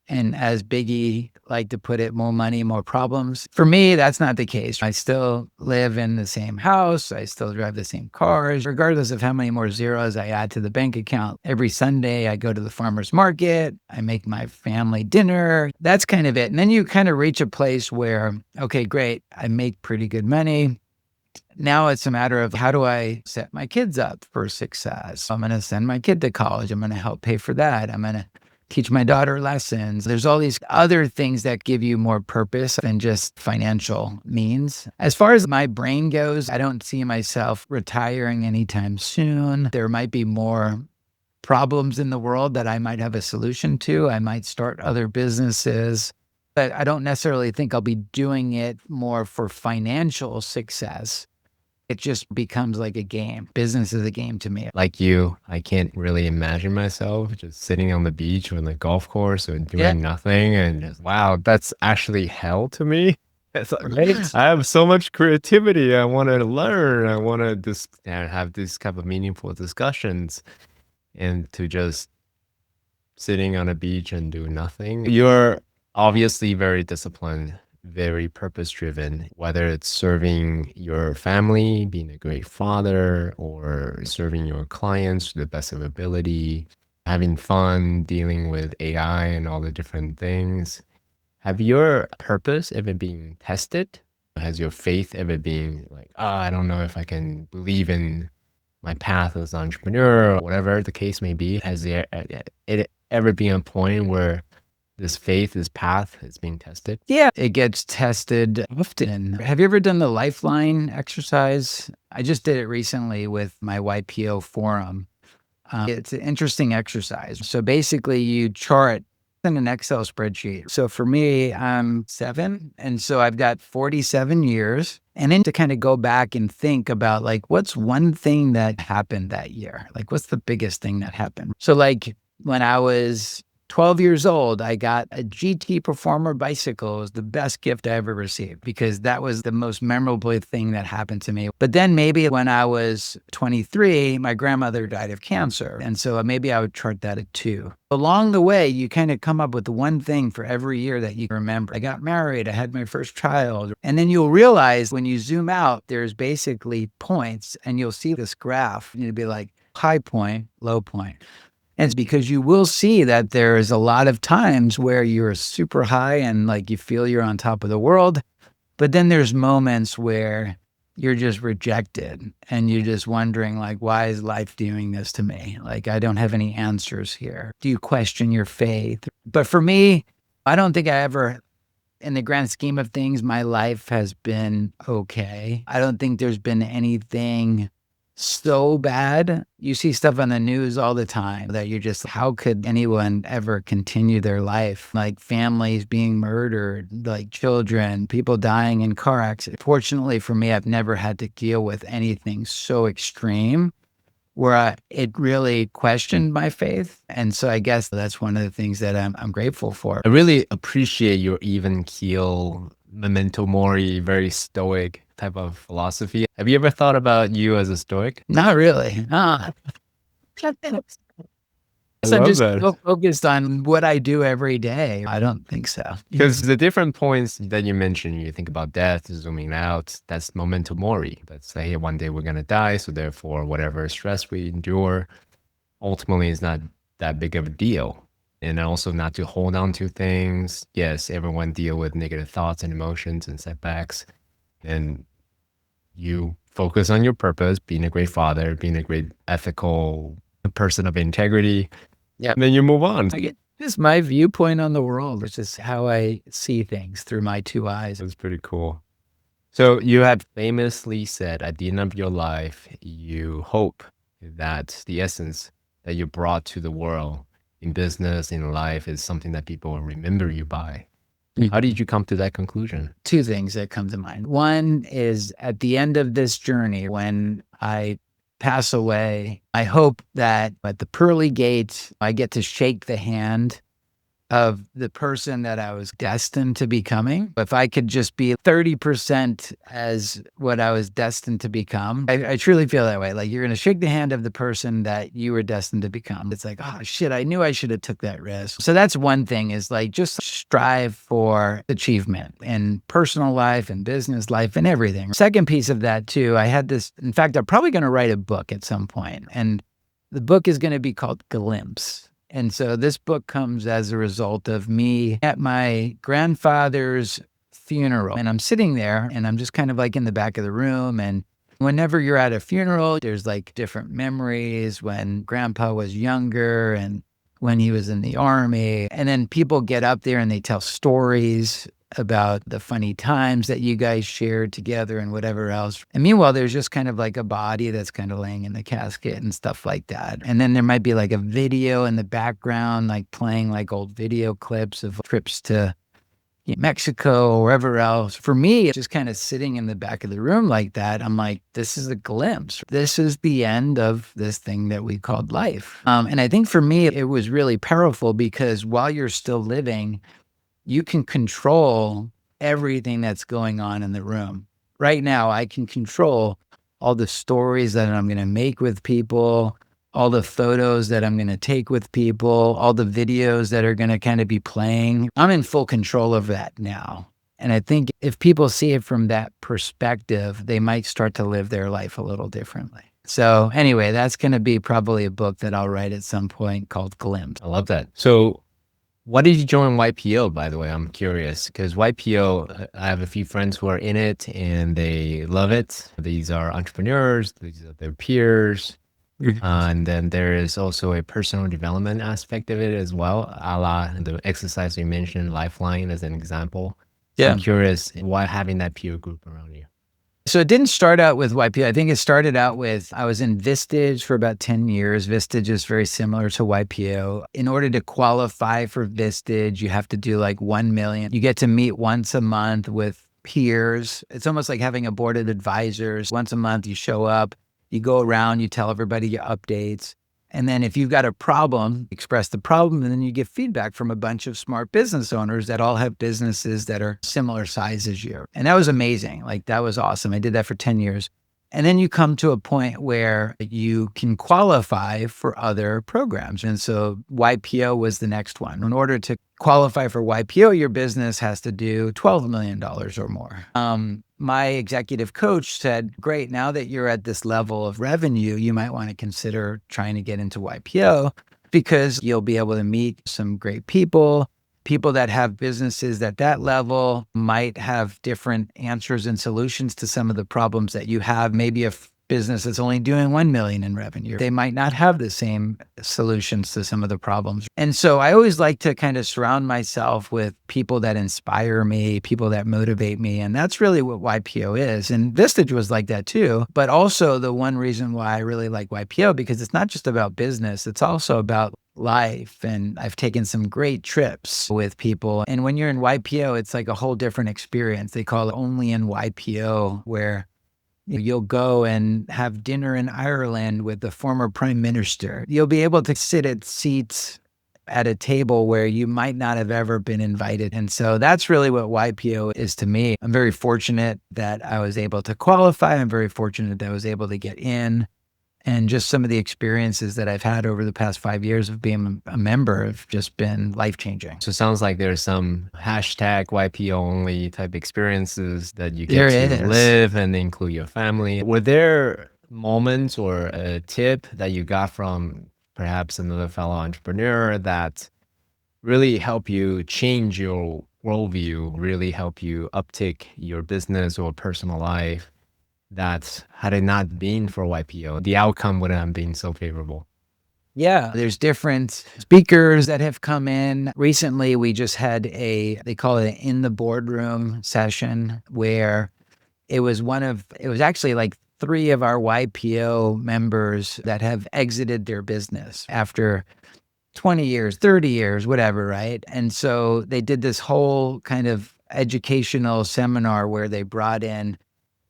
And as Biggie liked to put it, more money, more problems. For me, that's not the case. I still live in the same house. I still drive the same cars, regardless of how many more zeros I add to the bank account. Every Sunday, I go to the farmer's market. I make my family dinner. That's kind of it. And then you kind of reach a place where, okay, great. I make pretty good money. Now it's a matter of how do I set my kids up for success? I'm going to send my kid to college. I'm going to help pay for that. I'm going to teach my daughter lessons. There's all these other things that give you more purpose than just financial means. As far as my brain goes, I don't see myself retiring anytime soon. There might be more problems in the world that I might have a solution to. I might start other businesses, but I don't necessarily think I'll be doing it more for financial success. It just becomes like a game. Business is a game to me. Like you, I can't really imagine myself just sitting on the beach or on the golf course or doing nothing. And just, wow, that's actually hell to me. It's like, Right. I have so much creativity. I want to learn. I want to just have these kind of meaningful discussions. And to just sitting on a beach and do nothing. You're obviously very disciplined, very purpose driven, whether it's serving your family, being a great father, or serving your clients to the best of ability, having fun, dealing with AI and all the different things. Have your purpose ever been tested? Has your faith ever been like, oh, I don't know if I can believe in my path as an entrepreneur or whatever the case may be? Has there it ever been a point where this faith, this path is being tested? Yeah, it gets tested often. Have you ever done the Lifeline exercise? I just did it recently with my YPO forum. It's an interesting exercise. So basically you chart in an Excel spreadsheet. So for me, I'm 7. And so I've got 47 years. And then to kind of go back and think about like, what's one thing that happened that year? Like, what's the biggest thing that happened? So like when I was 12 years old, I got a GT Performer bicycle. It was the best gift I ever received because that was the most memorable thing that happened to me. But then maybe when I was 23, my grandmother died of cancer. And so maybe I would chart that at 2. Along the way, you kind of come up with one thing for every year that you remember. I got married, I had my first child. And then you'll realize when you zoom out, there's basically points and you'll see this graph and you'll be like high point, low point. And it's because you will see that there is a lot of times where you're super high and like you feel you're on top of the world. But then there's moments where you're just rejected and you're just wondering like, why is life doing this to me? Like, I don't have any answers here. Do you question your faith? But for me, I don't think I ever, in the grand scheme of things, my life has been okay. I don't think there's been anything so bad. You see stuff on the news all the time that you're just, how could anyone ever continue their life? Like families being murdered, like children, people dying in car accidents. Fortunately for me, I've never had to deal with anything so extreme where it really questioned my faith. And so I guess that's one of the things that I'm grateful for. I really appreciate your even keel, memento mori, very stoic type of philosophy. Have you ever thought about you as a Stoic? Not really. I So I'm love just that. focused on what I do every day. I don't think so. Because the different points that you mentioned, you think about death, zooming out, that's memento mori. Let's say one day we're going to die. So therefore, whatever stress we endure ultimately is not that big of a deal. And also not to hold on to things. Yes, everyone deal with negative thoughts and emotions and setbacks. And you focus on your purpose, being a great father, being a great ethical person of integrity. Yeah. And then you move on. I get just my viewpoint on the world. It's just how I see things through my two eyes. That's pretty cool. So you have famously said at the end of your life, you hope that the essence that you brought to the world in business, in life, is something that people will remember you by. How did you come to that conclusion? Two things that come to mind. One is at the end of this journey, when I pass away, I hope that at the pearly gates, I get to shake the hand of the person that I was destined to becoming. If I could just be 30% as what I was destined to become, I truly feel that way. Like you're going to shake the hand of the person that you were destined to become. It's like, oh shit, I knew I should have took that risk. So that's one thing, is like just strive for achievement in personal life and business life and everything. Second piece of that too, I had this, in fact, I'm probably going to write a book at some point, and the book is going to be called Glimpse. And so this book comes as a result of me at my grandfather's funeral. And I'm sitting there and I'm just kind of like in the back of the room. And whenever you're at a funeral, there's like different memories when grandpa was younger and when he was in the army. And then people get up there and they tell stories about the funny times that you guys shared together and whatever else. And meanwhile, there's just kind of like a body that's kind of laying in the casket and stuff like that. And then there might be like a video in the background, like playing like old video clips of trips to Mexico or wherever else. For me, just kind of sitting in the back of the room like that, I'm like, this is a glimpse. This is the end of this thing that we called life. And I think for me, it was really powerful because while you're still living, you can control everything that's going on in the room. Right now, I can control all the stories that I'm going to make with people, all the photos that I'm going to take with people, all the videos that are going to kind of be playing. I'm in full control of that now. And I think if people see it from that perspective, they might start to live their life a little differently. So anyway, that's going to be probably a book that I'll write at some point called Glimpse. I love that. So why did you join YPO, by the way? I'm curious because YPO, I have a few friends who are in it and they love it. These are entrepreneurs, these are their peers. And then there is also a personal development aspect of it as well, a la the exercise you mentioned, Lifeline as an example. So I'm curious why having that peer group around you. So it didn't start out with YPO. I think it started out with, I was in Vistage for about 10 years. Vistage is very similar to YPO. In order to qualify for Vistage, you have to do like 1 million. You get to meet once a month with peers. It's almost like having a board of advisors. Once a month, you show up, you go around, you tell everybody your updates. And then if you've got a problem, express the problem, and then you get feedback from a bunch of smart business owners that all have businesses that are similar size as you. And that was amazing. Like that was awesome. I did that for 10 years. And then you come to a point where you can qualify for other programs. And so YPO was the next one. In order to qualify for YPO, your business has to do $12 million or more. My executive coach said, great, now that you're at this level of revenue, you might want to consider trying to get into YPO because you'll be able to meet some great people. People that have businesses at that level might have different answers and solutions to some of the problems that you have. Maybe a business that's only doing 1 million in revenue, they might not have the same solutions to some of the problems. And so I always like to kind of surround myself with people that inspire me, people that motivate me. And that's really what YPO is. And Vistage was like that too. But also the one reason why I really like YPO, because it's not just about business, it's also about life. And I've taken some great trips with people. And when you're in YPO, it's like a whole different experience. They call it Only in YPO, where you'll go and have dinner in Ireland with the former prime minister. You'll be able to sit at seats at a table where you might not have ever been invited. And so that's really what YPO is to me. I'm very fortunate that I was able to qualify. I'm very fortunate that I was able to get in. And just some of the experiences that I've had over the past 5 years of being a member have just been life-changing. So it sounds like there's some hashtag YPO only type experiences that you There get to is. live and include your family. Were there moments or a tip that you got from perhaps another fellow entrepreneur that really help you change your worldview, really help you uptick your business or personal life, that had it not been for YPO, the outcome wouldn't have been so favorable? Yeah, there's different speakers that have come in. Recently, we just had they call it an in the boardroom session where it was actually like 3 of our YPO members that have exited their business after 20 years, 30 years, whatever, right? And so they did this whole kind of educational seminar where they brought in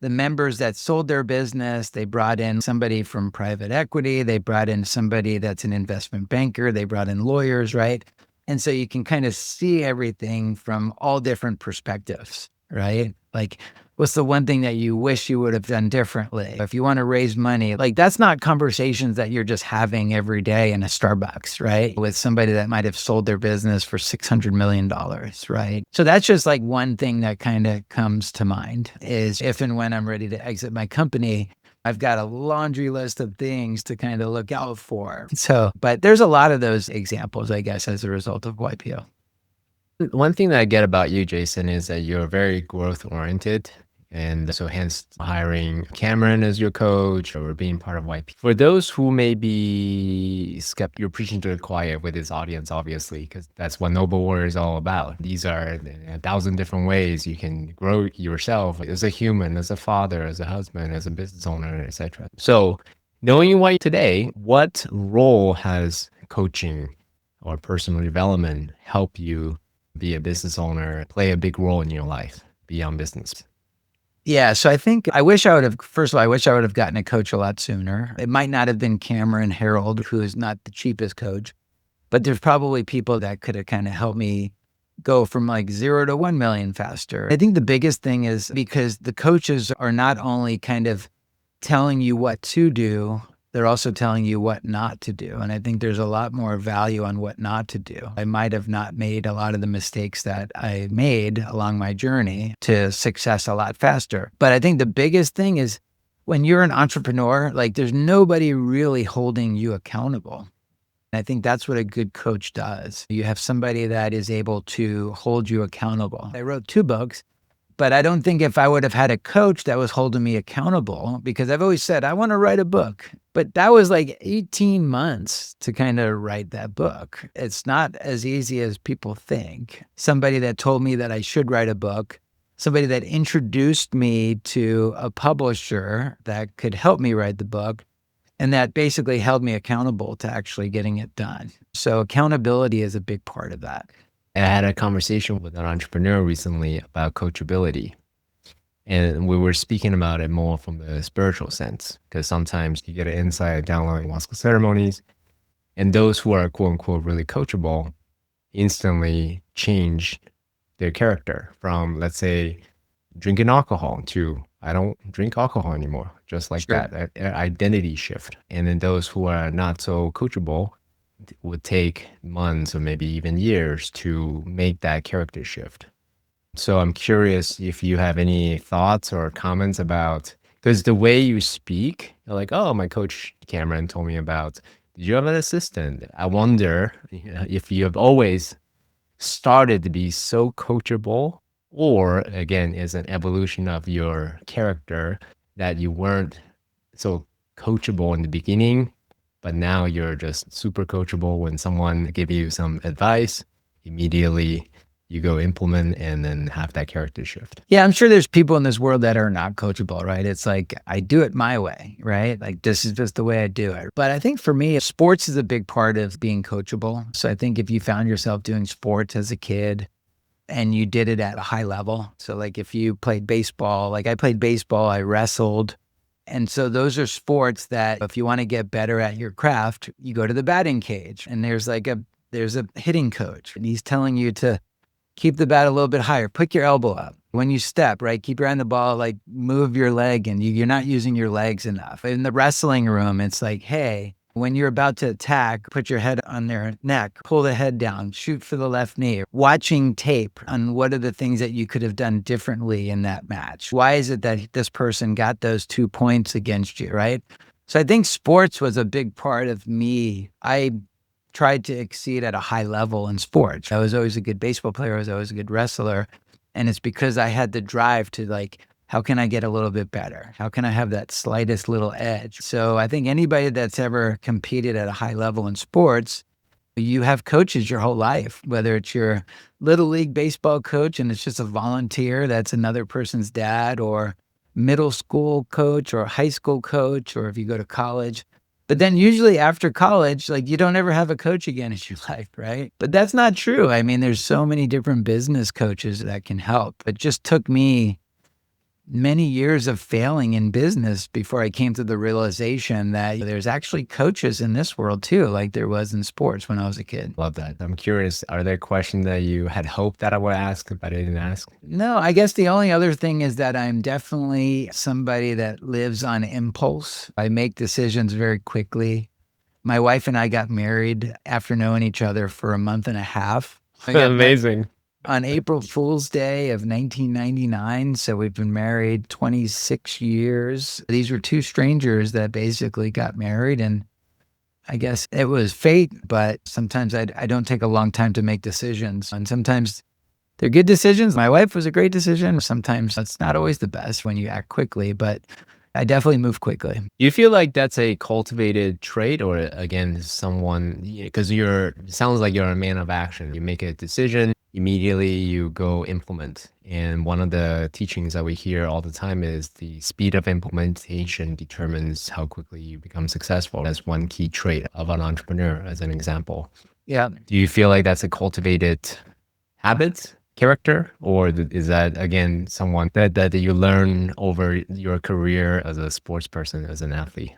the members that sold their business. They brought in somebody from private equity. They brought in somebody that's an investment banker. They brought in lawyers, right? And so you can kind of see everything from all different perspectives, right? Like, what's the one thing that you wish you would have done differently? If you want to raise money, like that's not conversations that you're just having every day in a Starbucks, right? With somebody that might have sold their business for $600 million, right? So that's just like one thing that kind of comes to mind is if and when I'm ready to exit my company, I've got a laundry list of things to kind of look out for. So, but there's a lot of those examples, I guess, as a result of YPO. One thing that I get about you, Jason, is that you're very growth oriented. And so hence hiring Cameron as your coach or being part of YP. For those who may be skeptical, you're preaching to the choir with this audience, obviously, because that's what Noble Warrior is all about. These are 1,000 different ways you can grow yourself as a human, as a father, as a husband, as a business owner, etc. So knowing why today, what role has coaching or personal development help you be a business owner, play a big role in your life beyond business? Yeah, so I think first of all, I wish I would have gotten a coach a lot sooner. It might not have been Cameron Harold, who is not the cheapest coach, but there's probably people that could have kind of helped me go from like 0 to 1 million faster. I think the biggest thing is because the coaches are not only kind of telling you what to do, they're also telling you what not to do. And I think there's a lot more value on what not to do. I might have not made a lot of the mistakes that I made along my journey to success a lot faster. But I think the biggest thing is when you're an entrepreneur, like there's nobody really holding you accountable. And I think that's what a good coach does. You have somebody that is able to hold you accountable. I wrote 2 books. But I don't think if I would have had a coach that was holding me accountable, because I've always said, I want to write a book. But that was like 18 months to kind of write that book. It's not as easy as people think. Somebody that told me that I should write a book, somebody that introduced me to a publisher that could help me write the book, and that basically held me accountable to actually getting it done. So accountability is a big part of that. I had a conversation with an entrepreneur recently about coachability. And we were speaking about it more from the spiritual sense, because sometimes you get an insight downloading ayahuasca ceremonies, and those who are quote unquote really coachable instantly change their character from, let's say, drinking alcohol to I don't drink alcohol anymore, just like Sure. that, an identity shift. And then those who are not so coachable would take months or maybe even years to make that character shift. So I'm curious if you have any thoughts or comments about, because the way you speak, you're like, oh, my coach Cameron told me about, did you have an assistant? I wonder if you have always started to be so coachable, or again, is an evolution of your character that you weren't so coachable in the beginning, but now you're just super coachable. When someone give you some advice, immediately you go implement and then have that character shift. Yeah, I'm sure there's people in this world that are not coachable, right? It's like, I do it my way, right? Like, this is just the way I do it. But I think for me, sports is a big part of being coachable. So I think if you found yourself doing sports as a kid and you did it at a high level, so like if you played baseball, like I played baseball, I wrestled. And so those are sports that if you want to get better at your craft, you go to the batting cage and there's like a There's a hitting coach, and he's telling you to keep the bat a little bit higher, put your elbow up. When you step, right, keep your eye on the ball, like move your leg, and you're not using your legs enough. In the wrestling room, it's like, hey, when you're about to attack, put your head on their neck, pull the head down, shoot for the left knee. Watching tape on what are the things that you could have done differently in that match. Why is it that this person got those 2 points against you, right? So I think sports was a big part of me. I tried to exceed at a high level in sports. I was always a good baseball player. I was always a good wrestler. And it's because I had the drive to like, how can I get a little bit better? How can I have that slightest little edge? So I think anybody that's ever competed at a high level in sports, you have coaches your whole life, whether it's your little league baseball coach and it's just a volunteer, that's another person's dad, or middle school coach or high school coach, or if you go to college. But then usually after college, like you don't ever have a coach again in your life, right? But that's not true. I mean, there's so many different business coaches that can help. It just took me many years of failing in business before I came to the realization that there's actually coaches in this world too, like there was in sports when I was a kid. Love that. I'm curious, are there questions that you had hoped that I would ask, but I didn't ask? No, I guess the only other thing is that I'm definitely somebody that lives on impulse. I make decisions very quickly. My wife and I got married after knowing each other for a month and a half. Amazing. On April Fool's Day of 1999. So we've been married 26 years. These were two strangers that basically got married. And I guess it was fate, but sometimes I don't take a long time to make decisions. And sometimes they're good decisions. My wife was a great decision. Sometimes it's not always the best when you act quickly, but I definitely move quickly. You feel like that's a cultivated trait, or again, someone, because it sounds like you're a man of action. You make a decision, immediately you go implement. And one of the teachings that we hear all the time is the speed of implementation determines how quickly you become successful. That's one key trait of an entrepreneur, as an example. Yeah. Do you feel like that's a cultivated habit? Character, or is that again someone that you learn over your career as a sports person, as an athlete?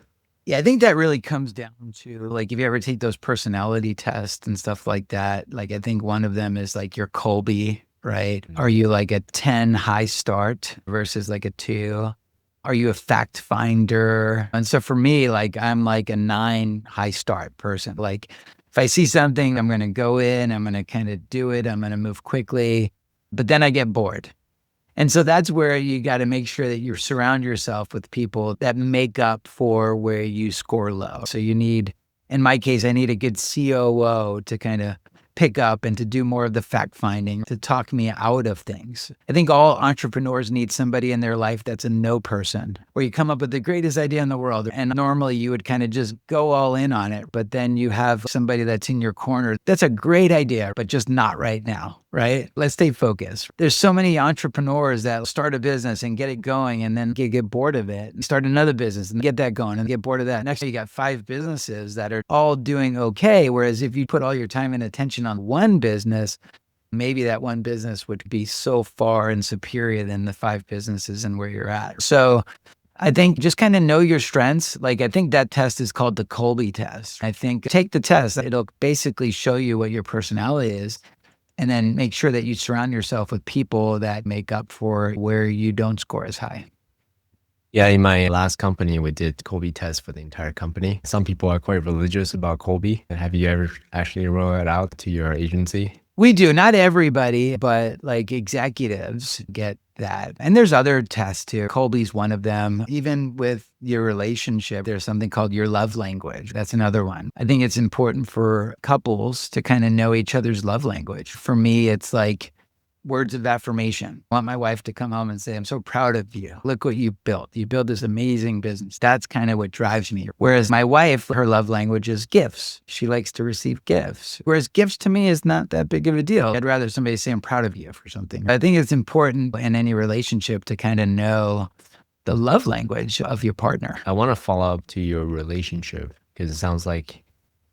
Yeah, I think that really comes down to like if you ever take those personality tests and stuff like that, like I think one of them is like your Colby, right? Are you like a 10 high start versus like a 2? Are you a fact finder? And so for me, like I'm like a 9 high start person. Like if I see something, I'm going to go in, I'm going to kind of do it, I'm going to move quickly, but then I get bored. And so that's where you got to make sure that you surround yourself with people that make up for where you score low. So you need, in my case, I need a good COO to kind of pick up and to do more of the fact finding, to talk me out of things. I think all entrepreneurs need somebody in their life that's a no person, where you come up with the greatest idea in the world. And normally you would kind of just go all in on it. But then you have somebody that's in your corner. That's a great idea, but just not right now, right? Let's stay focused. There's so many entrepreneurs that start a business and get it going and then get bored of it and start another business and get that going and get bored of that. Next, you got 5 businesses that are all doing okay. Whereas if you put all your time and attention on one business, maybe that one business would be so far and superior than the 5 businesses and where you're at. So I think just kind of know your strengths. Like I think that test is called the Colby test. I think take the test. It'll basically show you what your personality is. And then make sure that you surround yourself with people that make up for where you don't score as high. Yeah, in my last company, we did Colby tests for the entire company. Some people are quite religious about Colby. Have you ever actually rolled it out to your agency? We do. Not everybody, but like executives get that. And there's other tests too. Colby's one of them. Even with your relationship, there's something called your love language. That's another one. I think it's important for couples to kind of know each other's love language. For me, it's like words of affirmation. I want my wife to come home and say, I'm so proud of you. Look what you built. You built this amazing business. That's kind of what drives me. Whereas my wife, her love language is gifts. She likes to receive gifts. Whereas gifts to me is not that big of a deal. I'd rather somebody say I'm proud of you for something. I think it's important in any relationship to kind of know the love language of your partner. I want to follow up to your relationship, because it sounds like,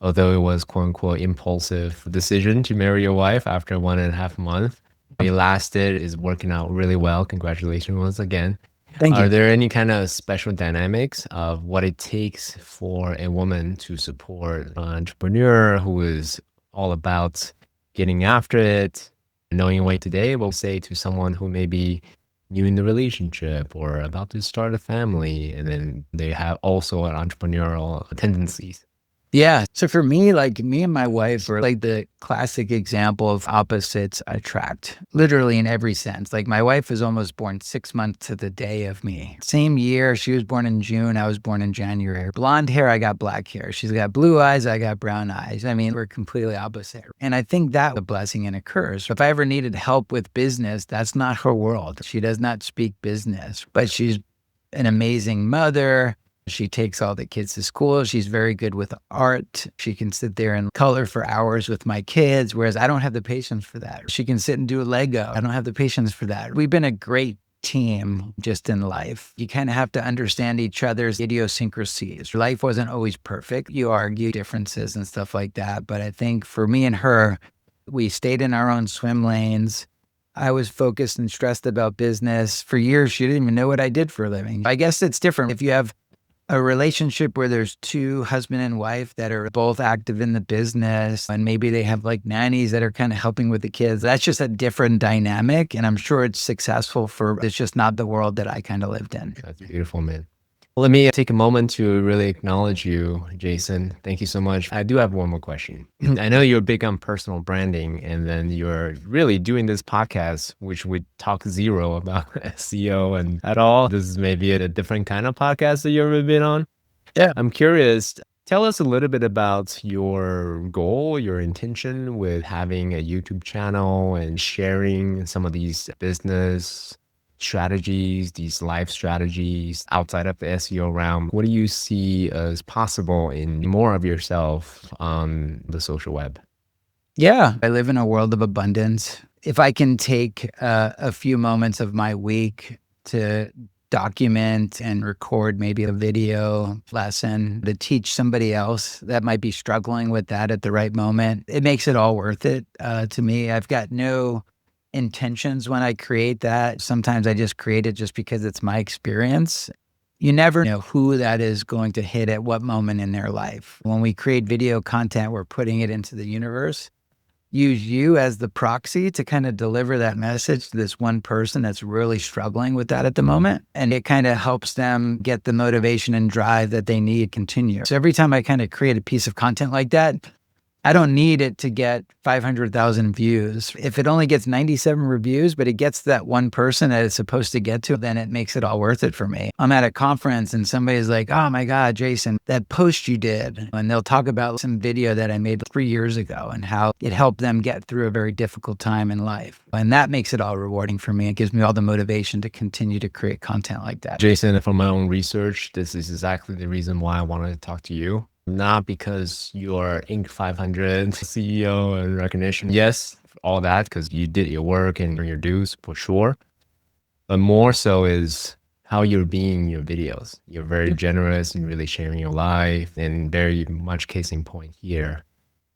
although it was quote unquote impulsive decision to marry your wife after 1.5 months, it lasted, is working out really well. Congratulations once again. Thank you. Are there any kind of special dynamics of what it takes for a woman to support an entrepreneur who is all about getting after it, knowing your way today, we'll say to someone who may be new in the relationship or about to start a family, and then they have also an entrepreneurial tendencies? Yeah. So for me, like me and my wife are like the classic example of opposites attract, literally in every sense. Like my wife was almost born 6 months to the day of me. Same year, she was born in June, I was born in January. Blonde hair, I got black hair. She's got blue eyes, I got brown eyes. I mean, we're completely opposite. And I think that a blessing and a curse. If I ever needed help with business, that's not her world. She does not speak business, but she's an amazing mother. She takes all the kids to school. She's very good with art. She can sit there and color for hours with my kids, whereas I don't have the patience for that. She can sit and do Lego. I don't have the patience for that. We've been a great team just in life. You kind of have to understand each other's idiosyncrasies. Life wasn't always perfect. You argue differences and stuff like that. But I think for me and her, we stayed in our own swim lanes. I was focused and stressed about business. For years, she didn't even know what I did for a living. I guess it's different if you have a relationship where there's two husband and wife that are both active in the business, and maybe they have like nannies that are kind of helping with the kids. That's just a different dynamic. And I'm sure it's successful it's just not the world that I kind of lived in. That's beautiful, man. Well, let me take a moment to really acknowledge you, Jason. Thank you so much. I do have one more question. I know you're big on personal branding, and then you're really doing this podcast, which would talk zero about SEO and at all. This is maybe a different kind of podcast that you've ever been on. Yeah. I'm curious. Tell us a little bit about your goal, your intention with having a YouTube channel and sharing some of these business strategies, these life strategies outside of the SEO realm. What do you see as possible in more of yourself on the social web? Yeah. I live in a world of abundance. If I can take a few moments of my week to document and record maybe a video lesson to teach somebody else that might be struggling with that at the right moment, it makes it all worth it to me. I've got no intentions when I create that. Sometimes I just create it just because it's my experience. You never know who that is going to hit at what moment in their life. When we create video content, we're putting it into the universe. Use you as the proxy to kind of deliver that message to this one person that's really struggling with that at the moment. And it kind of helps them get the motivation and drive that they need to continue. So every time I kind of create a piece of content like that, I don't need it to get 500,000 views. If it only gets 97 reviews, but it gets that one person that it's supposed to get to, then it makes it all worth it for me. I'm at a conference and somebody's like, oh my God, Jason, that post you did. And they'll talk about some video that I made 3 years ago and how it helped them get through a very difficult time in life. And that makes it all rewarding for me. It gives me all the motivation to continue to create content like that. Jason, from my own research, this is exactly the reason why I wanted to talk to you. Not because you're Inc. 500 CEO and recognition. Yes, all that, because you did your work and your dues for sure. But more so is how you're being in your videos. You're very generous and really sharing your life, and very much case in point here.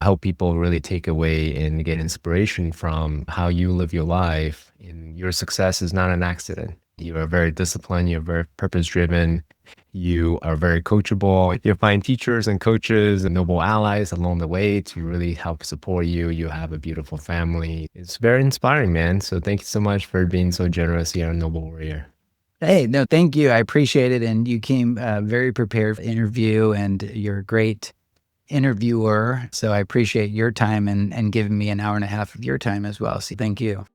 I hope people really take away and get inspiration from how you live your life. And your success is not an accident. You are very disciplined. You're very purpose-driven. You are very coachable. You find teachers and coaches and noble allies along the way to really help support you. You have a beautiful family. It's very inspiring, man. So thank you so much for being so generous here on Noble Warrior. Hey, no, thank you. I appreciate it. And you came very prepared for the interview, and you're a great interviewer. So I appreciate your time and giving me an hour and a half of your time as well. So thank you.